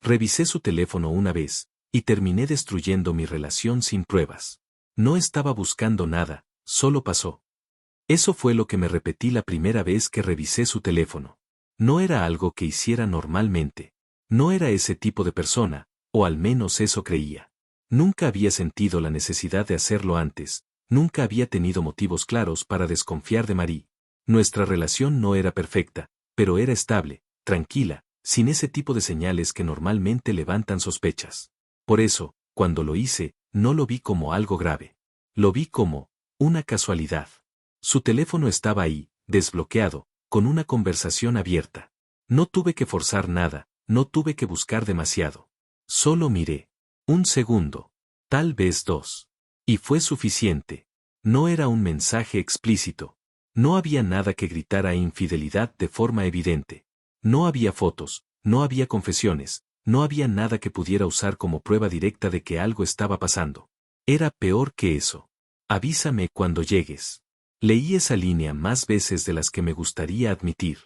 Revisé su teléfono una vez, y terminé destruyendo mi relación sin pruebas. No estaba buscando nada, solo pasó. Eso fue lo que me repetí la primera vez que revisé su teléfono. No era algo que hiciera normalmente. No era ese tipo de persona, o al menos eso creía. Nunca había sentido la necesidad de hacerlo antes, nunca había tenido motivos claros para desconfiar de Marie. Nuestra relación no era perfecta, pero era estable, tranquila, sin ese tipo de señales que normalmente levantan sospechas. Por eso, cuando lo hice, no lo vi como algo grave. Lo vi como una casualidad. Su teléfono estaba ahí, desbloqueado, con una conversación abierta. No tuve que forzar nada, no tuve que buscar demasiado. Solo miré. Un segundo. Tal vez dos. Y fue suficiente. No era un mensaje explícito. No había nada que gritara infidelidad de forma evidente. No había fotos, no había confesiones, no había nada que pudiera usar como prueba directa de que algo estaba pasando. Era peor que eso. Avísame cuando llegues. Leí esa línea más veces de las que me gustaría admitir.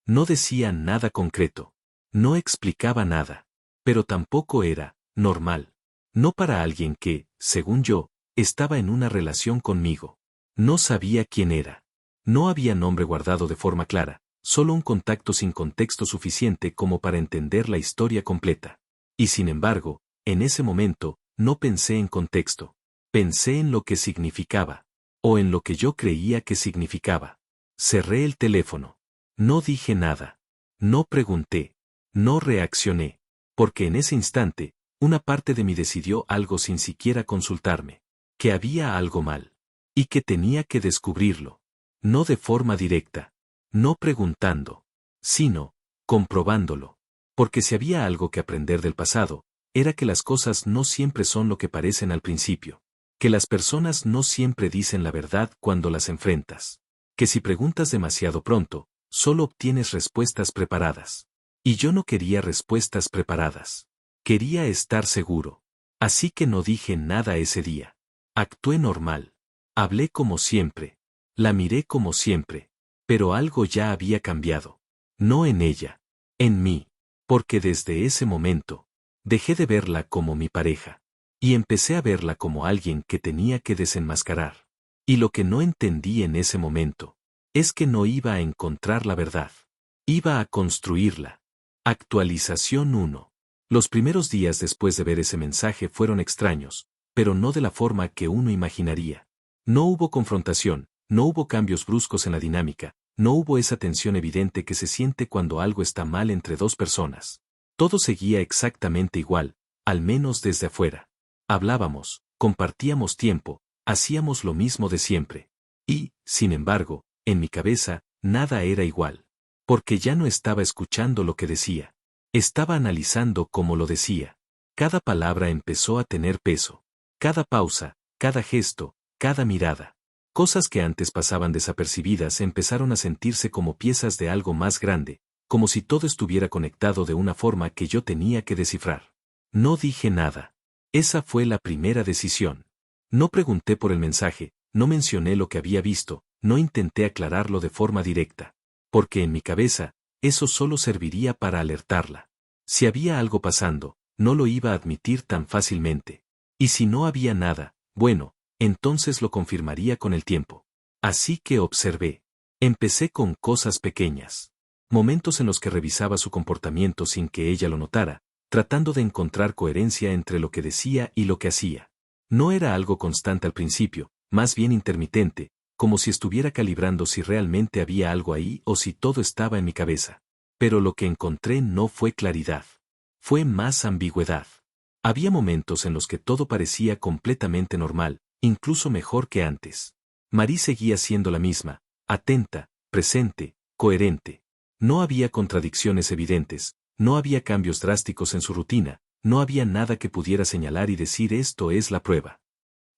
No decía nada concreto. No explicaba nada. Pero tampoco era normal. No para alguien que, según yo, estaba en una relación conmigo. No sabía quién era. No había nombre guardado de forma clara, solo un contacto sin contexto suficiente como para entender la historia completa. Y sin embargo, en ese momento, no pensé en contexto. Pensé en lo que significaba. O en lo que yo creía que significaba. Cerré el teléfono. No dije nada. No pregunté. No reaccioné. Porque en ese instante, una parte de mí decidió algo sin siquiera consultarme. Que había algo mal. Y que tenía que descubrirlo. No de forma directa. No preguntando. Sino, comprobándolo. Porque si había algo que aprender del pasado, era que las cosas no siempre son lo que parecen al principio. Que las personas no siempre dicen la verdad cuando las enfrentas. Que si preguntas demasiado pronto, solo obtienes respuestas preparadas. Y yo no quería respuestas preparadas. Quería estar seguro. Así que no dije nada ese día. Actué normal. Hablé como siempre. La miré como siempre. Pero algo ya había cambiado. No en ella. En mí. Porque desde ese momento, dejé de verla como mi pareja. Y empecé a verla como alguien que tenía que desenmascarar. Y lo que no entendí en ese momento, es que no iba a encontrar la verdad. Iba a construirla. Actualización 1. Los primeros días después de ver ese mensaje fueron extraños, pero no de la forma que uno imaginaría. No hubo confrontación, no hubo cambios bruscos en la dinámica, no hubo esa tensión evidente que se siente cuando algo está mal entre dos personas. Todo seguía exactamente igual, al menos desde afuera. Hablábamos, compartíamos tiempo, hacíamos lo mismo de siempre. Y, sin embargo, en mi cabeza, nada era igual. Porque ya no estaba escuchando lo que decía. Estaba analizando cómo lo decía. Cada palabra empezó a tener peso. Cada pausa, cada gesto, cada mirada. Cosas que antes pasaban desapercibidas empezaron a sentirse como piezas de algo más grande, como si todo estuviera conectado de una forma que yo tenía que descifrar. No dije nada. Esa fue la primera decisión. No pregunté por el mensaje, no mencioné lo que había visto, no intenté aclararlo de forma directa. Porque en mi cabeza, eso solo serviría para alertarla. Si había algo pasando, no lo iba a admitir tan fácilmente. Y si no había nada, bueno, entonces lo confirmaría con el tiempo. Así que observé. Empecé con cosas pequeñas. Momentos en los que revisaba su comportamiento sin que ella lo notara, tratando de encontrar coherencia entre lo que decía y lo que hacía. No era algo constante al principio, más bien intermitente, como si estuviera calibrando si realmente había algo ahí o si todo estaba en mi cabeza. Pero lo que encontré no fue claridad. Fue más ambigüedad. Había momentos en los que todo parecía completamente normal, incluso mejor que antes. Marie seguía siendo la misma, atenta, presente, coherente. No había contradicciones evidentes, no había cambios drásticos en su rutina, no había nada que pudiera señalar y decir esto es la prueba.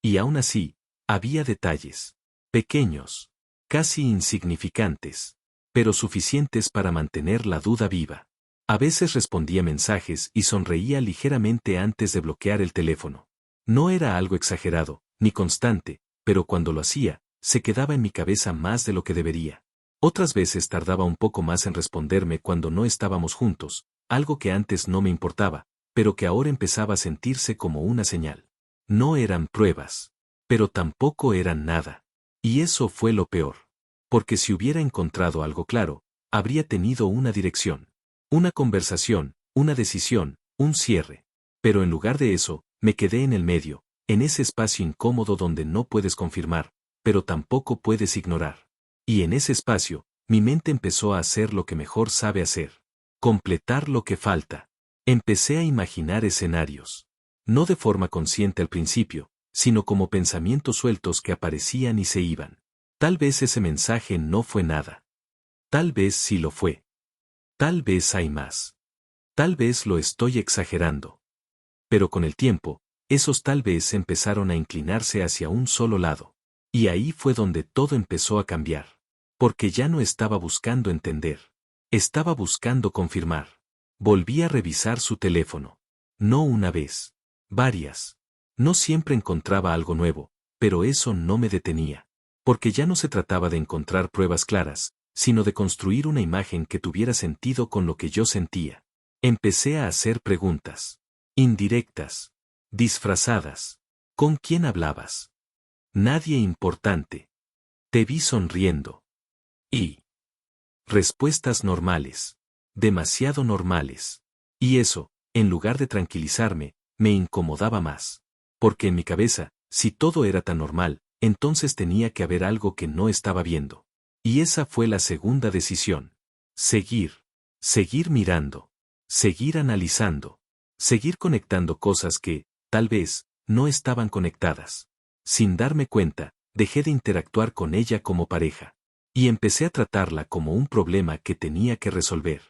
Y aún así, había detalles. Pequeños. Casi insignificantes. Pero suficientes para mantener la duda viva. A veces respondía mensajes y sonreía ligeramente antes de bloquear el teléfono. No era algo exagerado, ni constante, pero cuando lo hacía, se quedaba en mi cabeza más de lo que debería. Otras veces tardaba un poco más en responderme cuando no estábamos juntos, algo que antes no me importaba, pero que ahora empezaba a sentirse como una señal. No eran pruebas, pero tampoco eran nada. Y eso fue lo peor. Porque si hubiera encontrado algo claro, habría tenido una dirección, una conversación, una decisión, un cierre. Pero en lugar de eso, me quedé en el medio, en ese espacio incómodo donde no puedes confirmar, pero tampoco puedes ignorar. Y en ese espacio, mi mente empezó a hacer lo que mejor sabe hacer. Completar lo que falta. Empecé a imaginar escenarios. No de forma consciente al principio, sino como pensamientos sueltos que aparecían y se iban. Tal vez ese mensaje no fue nada. Tal vez sí lo fue. Tal vez hay más. Tal vez lo estoy exagerando. Pero con el tiempo, esos tal vez empezaron a inclinarse hacia un solo lado. Y ahí fue donde todo empezó a cambiar. Porque ya no estaba buscando entender. Estaba buscando confirmar. Volví a revisar su teléfono. No una vez. Varias. No siempre encontraba algo nuevo, pero eso no me detenía. Porque ya no se trataba de encontrar pruebas claras, sino de construir una imagen que tuviera sentido con lo que yo sentía. Empecé a hacer preguntas. Indirectas. Disfrazadas. ¿Con quién hablabas? Nadie importante. Te vi sonriendo. Y respuestas normales. Demasiado normales. Y eso, en lugar de tranquilizarme, me incomodaba más. Porque en mi cabeza, si todo era tan normal, entonces tenía que haber algo que no estaba viendo. Y esa fue la segunda decisión. Seguir. Seguir mirando. Seguir analizando. Seguir conectando cosas que, tal vez, no estaban conectadas. Sin darme cuenta, dejé de interactuar con ella como pareja. Y empecé a tratarla como un problema que tenía que resolver.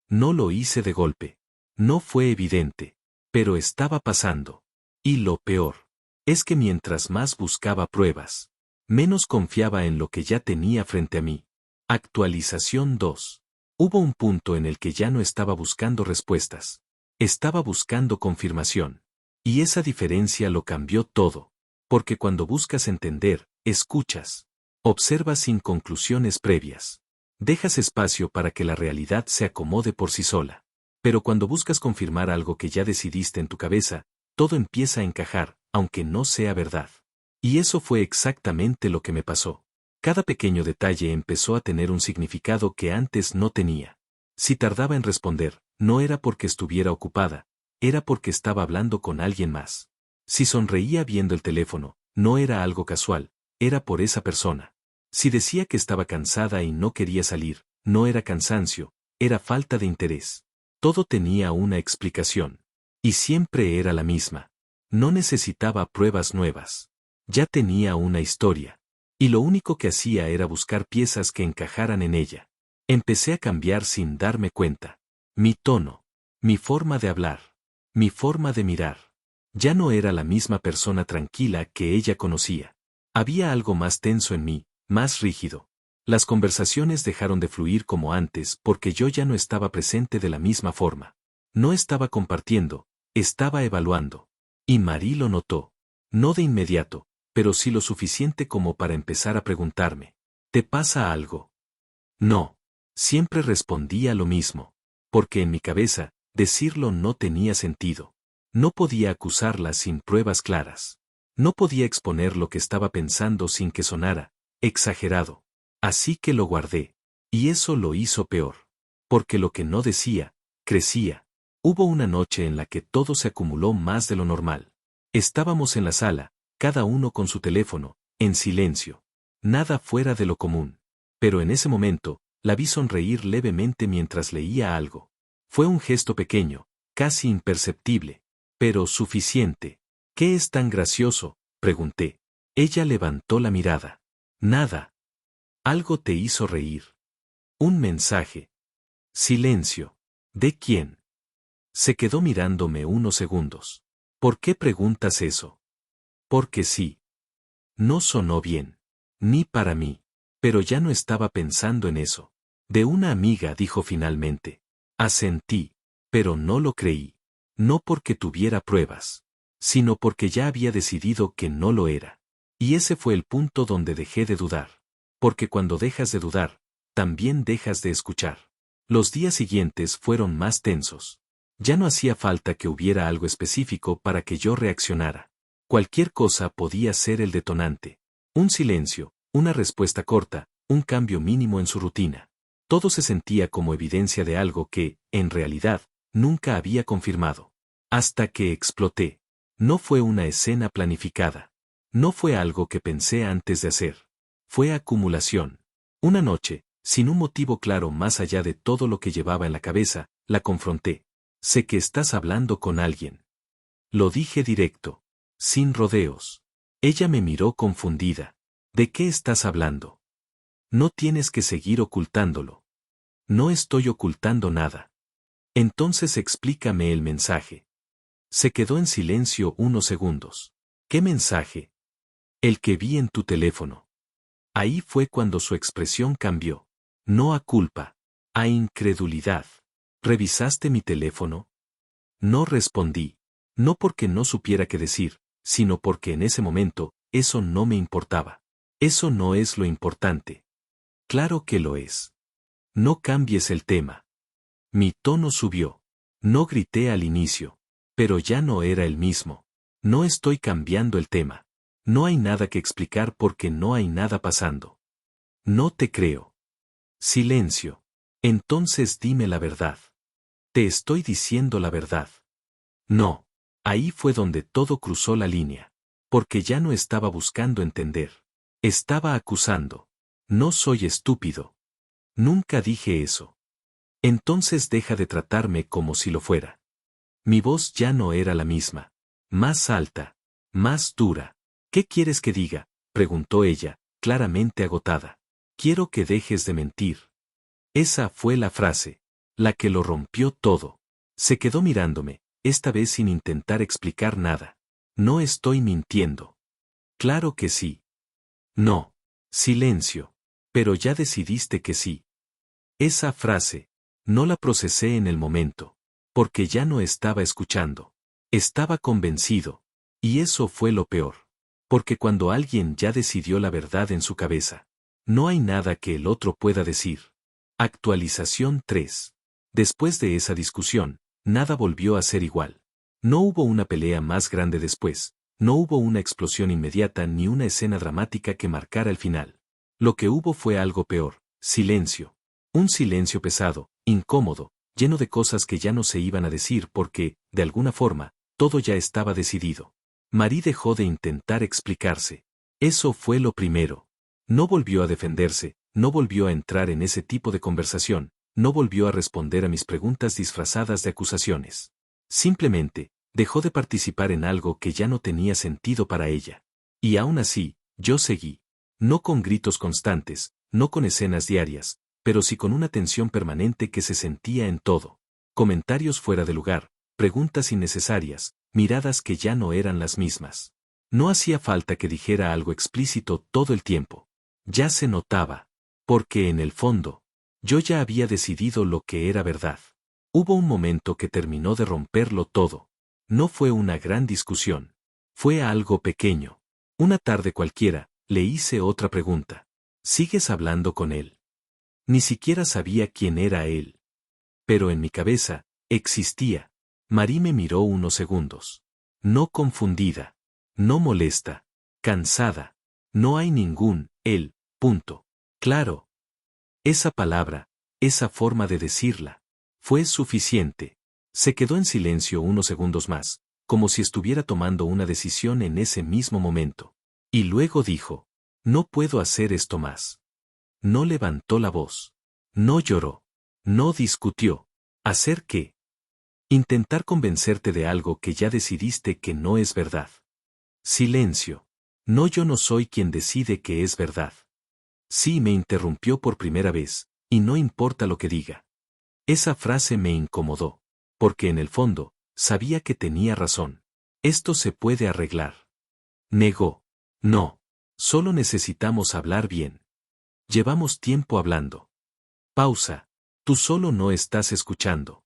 No lo hice de golpe. No fue evidente. Pero estaba pasando. Y lo peor es que mientras más buscaba pruebas, menos confiaba en lo que ya tenía frente a mí. Actualización 2. Hubo un punto en el que ya no estaba buscando respuestas. Estaba buscando confirmación. Y esa diferencia lo cambió todo. Porque cuando buscas entender, escuchas. Observas sin conclusiones previas. Dejas espacio para que la realidad se acomode por sí sola. Pero cuando buscas confirmar algo que ya decidiste en tu cabeza, todo empieza a encajar, aunque no sea verdad. Y eso fue exactamente lo que me pasó. Cada pequeño detalle empezó a tener un significado que antes no tenía. Si tardaba en responder, no era porque estuviera ocupada, era porque estaba hablando con alguien más. Si sonreía viendo el teléfono, no era algo casual, era por esa persona. Si decía que estaba cansada y no quería salir, no era cansancio, era falta de interés. Todo tenía una explicación. Y siempre era la misma. No necesitaba pruebas nuevas. Ya tenía una historia. Y lo único que hacía era buscar piezas que encajaran en ella. Empecé a cambiar sin darme cuenta. Mi tono. Mi forma de hablar. Mi forma de mirar. Ya no era la misma persona tranquila que ella conocía. Había algo más tenso en mí, más rígido. Las conversaciones dejaron de fluir como antes porque yo ya no estaba presente de la misma forma. No estaba compartiendo, estaba evaluando. Y Marí lo notó. No de inmediato, pero sí lo suficiente como para empezar a preguntarme. ¿Te pasa algo? No. Siempre respondía lo mismo. Porque en mi cabeza, decirlo no tenía sentido. No podía acusarla sin pruebas claras. No podía exponer lo que estaba pensando sin que sonara exagerado. Así que lo guardé. Y eso lo hizo peor. Porque lo que no decía, crecía. Hubo una noche en la que todo se acumuló más de lo normal. Estábamos en la sala, cada uno con su teléfono, en silencio. Nada fuera de lo común. Pero en ese momento, la vi sonreír levemente mientras leía algo. Fue un gesto pequeño, casi imperceptible, pero suficiente. ¿Qué es tan gracioso?, pregunté. Ella levantó la mirada. Nada. Algo te hizo reír. Un mensaje. Silencio. ¿De quién? Se quedó mirándome unos segundos. ¿Por qué preguntas eso? Porque sí. No sonó bien. Ni para mí. Pero ya no estaba pensando en eso. De una amiga, dijo finalmente. Asentí. Pero no lo creí. No porque tuviera pruebas, sino porque ya había decidido que no lo era. Y ese fue el punto donde dejé de dudar. Porque cuando dejas de dudar, también dejas de escuchar. Los días siguientes fueron más tensos. Ya no hacía falta que hubiera algo específico para que yo reaccionara. Cualquier cosa podía ser el detonante. Un silencio, una respuesta corta, un cambio mínimo en su rutina. Todo se sentía como evidencia de algo que, en realidad, nunca había confirmado. Hasta que exploté. No fue una escena planificada. No fue algo que pensé antes de hacer. Fue acumulación. Una noche, sin un motivo claro más allá de todo lo que llevaba en la cabeza, la confronté. Sé que estás hablando con alguien. Lo dije directo. Sin rodeos. Ella me miró confundida. ¿De qué estás hablando? No tienes que seguir ocultándolo. No estoy ocultando nada. Entonces explícame el mensaje. Se quedó en silencio unos segundos. ¿Qué mensaje? El que vi en tu teléfono. Ahí fue cuando su expresión cambió. No a culpa, a incredulidad. ¿Revisaste mi teléfono? No respondí. No porque no supiera qué decir, sino porque en ese momento, eso no me importaba. Eso no es lo importante. Claro que lo es. No cambies el tema. Mi tono subió. No grité al inicio. Pero ya no era el mismo. No estoy cambiando el tema. No hay nada que explicar porque no hay nada pasando. No te creo. Silencio. Entonces dime la verdad. Te estoy diciendo la verdad. No. Ahí fue donde todo cruzó la línea. Porque ya no estaba buscando entender. Estaba acusando. No soy estúpido. Nunca dije eso. Entonces deja de tratarme como si lo fuera. Mi voz ya no era la misma. Más alta. Más dura. ¿Qué quieres que diga? Preguntó ella, claramente agotada. Quiero que dejes de mentir. Esa fue la frase. La que lo rompió todo. Se quedó mirándome, esta vez sin intentar explicar nada. No estoy mintiendo. Claro que sí. No. Silencio. Pero ya decidiste que sí. Esa frase. No la procesé en el momento. Porque ya no estaba escuchando. Estaba convencido. Y eso fue lo peor. Porque cuando alguien ya decidió la verdad en su cabeza, no hay nada que el otro pueda decir. Actualización 3. Después de esa discusión, nada volvió a ser igual. No hubo una pelea más grande después, no hubo una explosión inmediata ni una escena dramática que marcara el final. Lo que hubo fue algo peor, silencio. Un silencio pesado, incómodo, lleno de cosas que ya no se iban a decir porque, de alguna forma, todo ya estaba decidido. Marie dejó de intentar explicarse. Eso fue lo primero. No volvió a defenderse, no volvió a entrar en ese tipo de conversación, no volvió a responder a mis preguntas disfrazadas de acusaciones. Simplemente, dejó de participar en algo que ya no tenía sentido para ella. Y aún así, yo seguí. No con gritos constantes, no con escenas diarias, pero sí con una tensión permanente que se sentía en todo. Comentarios fuera de lugar, preguntas innecesarias, miradas que ya no eran las mismas. No hacía falta que dijera algo explícito todo el tiempo. Ya se notaba. Porque en el fondo, yo ya había decidido lo que era verdad. Hubo un momento que terminó de romperlo todo. No fue una gran discusión. Fue algo pequeño. Una tarde cualquiera, le hice otra pregunta. ¿Sigues hablando con él? Ni siquiera sabía quién era él. Pero en mi cabeza, existía. Marie me miró unos segundos. No confundida. No molesta. Cansada. No hay ningún él, punto. Claro. Esa palabra, esa forma de decirla, fue suficiente. Se quedó en silencio unos segundos más, como si estuviera tomando una decisión en ese mismo momento. Y luego dijo, no puedo hacer esto más. No levantó la voz. No lloró. No discutió. ¿Hacer qué? Intentar convencerte de algo que ya decidiste que no es verdad. Silencio. No, yo no soy quien decide que es verdad. Sí, me interrumpió por primera vez, y no importa lo que diga. Esa frase me incomodó, porque en el fondo, sabía que tenía razón. Esto se puede arreglar. Negó. No. Solo necesitamos hablar bien. Llevamos tiempo hablando. Pausa. Tú solo no estás escuchando.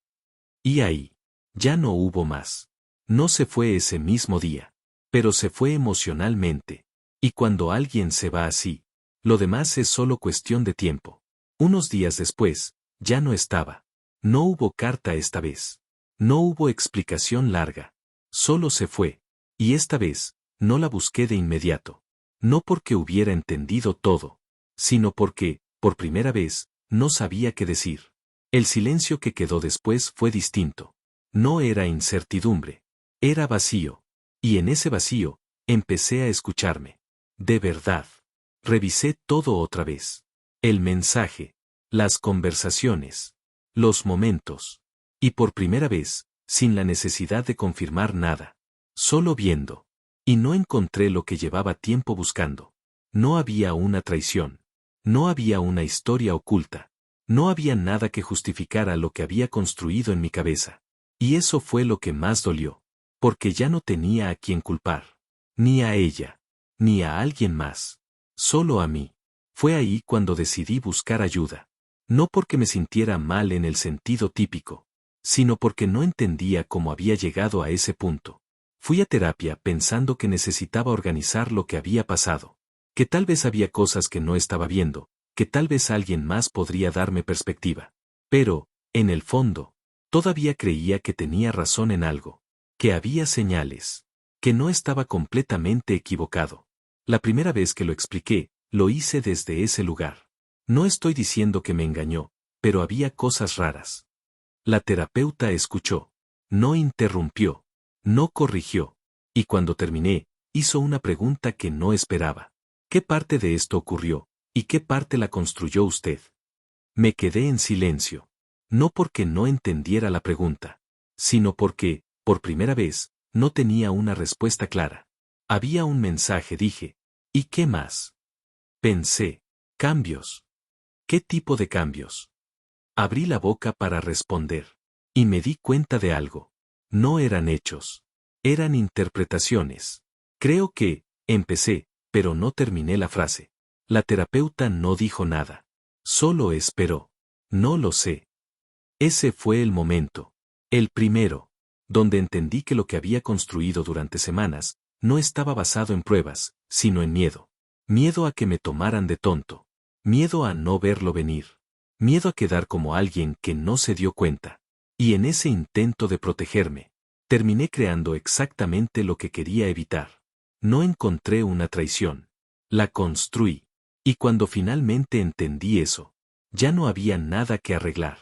Y ahí. Ya no hubo más. No se fue ese mismo día. Pero se fue emocionalmente. Y cuando alguien se va así, lo demás es solo cuestión de tiempo. Unos días después, ya no estaba. No hubo carta esta vez. No hubo explicación larga. Solo se fue. Y esta vez, no la busqué de inmediato. No porque hubiera entendido todo, sino porque, por primera vez, no sabía qué decir. El silencio que quedó después fue distinto. No era incertidumbre. Era vacío. Y en ese vacío, empecé a escucharme. De verdad. Revisé todo otra vez. El mensaje. Las conversaciones. Los momentos. Y por primera vez, sin la necesidad de confirmar nada. Solo viendo. Y no encontré lo que llevaba tiempo buscando. No había una traición. No había una historia oculta. No había nada que justificara lo que había construido en mi cabeza. Y eso fue lo que más dolió. Porque ya no tenía a quien culpar. Ni a ella. Ni a alguien más. Solo a mí. Fue ahí cuando decidí buscar ayuda. No porque me sintiera mal en el sentido típico, sino porque no entendía cómo había llegado a ese punto. Fui a terapia pensando que necesitaba organizar lo que había pasado. Que tal vez había cosas que no estaba viendo, que tal vez alguien más podría darme perspectiva. Pero, en el fondo, todavía creía que tenía razón en algo. Que había señales. Que no estaba completamente equivocado. La primera vez que lo expliqué, lo hice desde ese lugar. No estoy diciendo que me engañó, pero había cosas raras. La terapeuta escuchó. No interrumpió. No corrigió. Y cuando terminé, hizo una pregunta que no esperaba. ¿Qué parte de esto ocurrió? ¿Y qué parte la construyó usted? Me quedé en silencio. No porque no entendiera la pregunta, sino porque, por primera vez, no tenía una respuesta clara. Había un mensaje, dije. ¿Y qué más? Pensé. Cambios. ¿Qué tipo de cambios? Abrí la boca para responder. Y me di cuenta de algo. No eran hechos. Eran interpretaciones. Creo que, empecé, pero no terminé la frase. La terapeuta no dijo nada. Solo esperó. No lo sé. Ese fue el momento. El primero. Donde entendí que lo que había construido durante semanas, no estaba basado en pruebas, sino en miedo. Miedo a que me tomaran de tonto. Miedo a no verlo venir. Miedo a quedar como alguien que no se dio cuenta. Y en ese intento de protegerme, terminé creando exactamente lo que quería evitar. No encontré una traición. La construí. Y cuando finalmente entendí eso, ya no había nada que arreglar.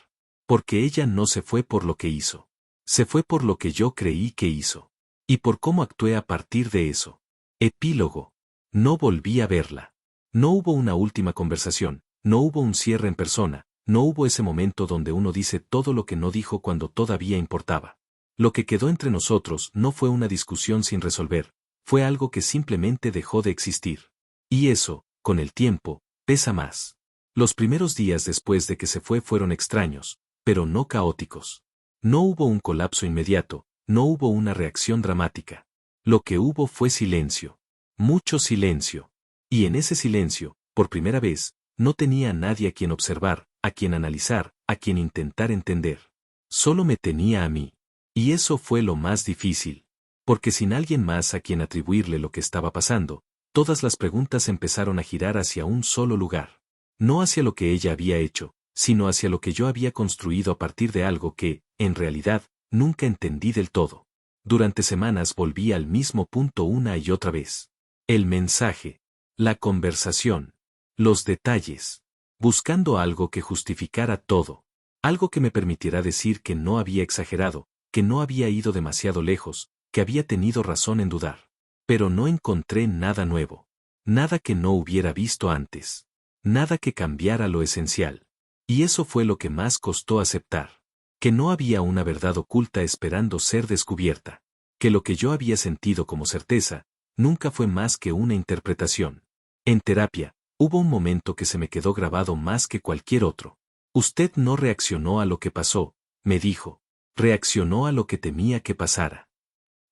Porque ella no se fue por lo que hizo. Se fue por lo que yo creí que hizo. Y por cómo actué a partir de eso. Epílogo. No volví a verla. No hubo una última conversación, no hubo un cierre en persona, no hubo ese momento donde uno dice todo lo que no dijo cuando todavía importaba. Lo que quedó entre nosotros no fue una discusión sin resolver, fue algo que simplemente dejó de existir. Y eso, con el tiempo, pesa más. Los primeros días después de que se fue fueron extraños, pero no caóticos. No hubo un colapso inmediato, no hubo una reacción dramática. Lo que hubo fue silencio. Mucho silencio. Y en ese silencio, por primera vez, no tenía a nadie a quien observar, a quien analizar, a quien intentar entender. Solo me tenía a mí. Y eso fue lo más difícil. Porque sin alguien más a quien atribuirle lo que estaba pasando, todas las preguntas empezaron a girar hacia un solo lugar. No hacia lo que ella había hecho, sino hacia lo que yo había construido a partir de algo que, en realidad, nunca entendí del todo. Durante semanas volví al mismo punto una y otra vez. El mensaje. La conversación. Los detalles. Buscando algo que justificara todo. Algo que me permitiera decir que no había exagerado, que no había ido demasiado lejos, que había tenido razón en dudar. Pero no encontré nada nuevo. Nada que no hubiera visto antes. Nada que cambiara lo esencial. Y eso fue lo que más costó aceptar. Que no había una verdad oculta esperando ser descubierta. Que lo que yo había sentido como certeza, nunca fue más que una interpretación. En terapia, hubo un momento que se me quedó grabado más que cualquier otro. Usted no reaccionó a lo que pasó, me dijo. Reaccionó a lo que temía que pasara.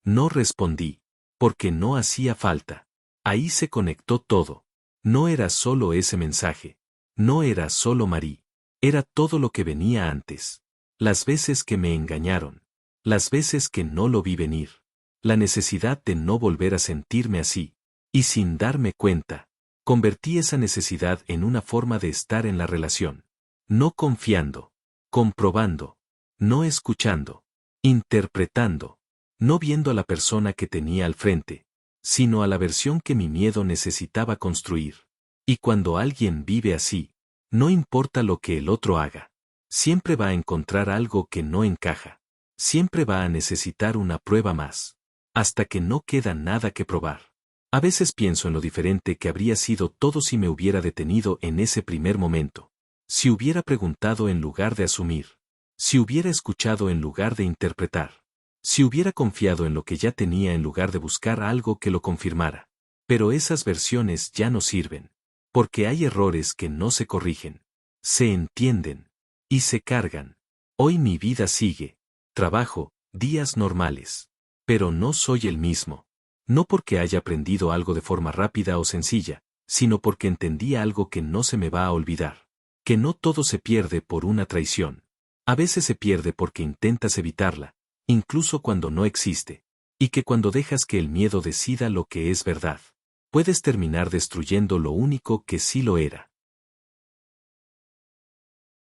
No respondí, porque no hacía falta. Ahí se conectó todo. No era solo ese mensaje. No era solo Marí. Era todo lo que venía antes. Las veces que me engañaron. Las veces que no lo vi venir. La necesidad de no volver a sentirme así. Y sin darme cuenta, convertí esa necesidad en una forma de estar en la relación. No confiando. Comprobando. No escuchando. interpretando, no viendo a la persona que tenía al frente, sino a la versión que mi miedo necesitaba construir. Y cuando alguien vive así, no importa lo que el otro haga, siempre va a encontrar algo que no encaja, siempre va a necesitar una prueba más, hasta que no queda nada que probar. A veces pienso en lo diferente que habría sido todo si me hubiera detenido en ese primer momento, si hubiera preguntado en lugar de asumir, si hubiera escuchado en lugar de interpretar, si hubiera confiado en lo que ya tenía en lugar de buscar algo que lo confirmara. Pero esas versiones ya no sirven, porque hay errores que no se corrigen, se entienden y se cargan. Hoy mi vida sigue, trabajo, días normales. Pero no soy el mismo. No porque haya aprendido algo de forma rápida o sencilla, sino porque entendí algo que no se me va a olvidar. Que no todo se pierde por una traición. A veces se pierde porque intentas evitarla, incluso cuando no existe. Y que cuando dejas que el miedo decida lo que es verdad, puedes terminar destruyendo lo único que sí lo era.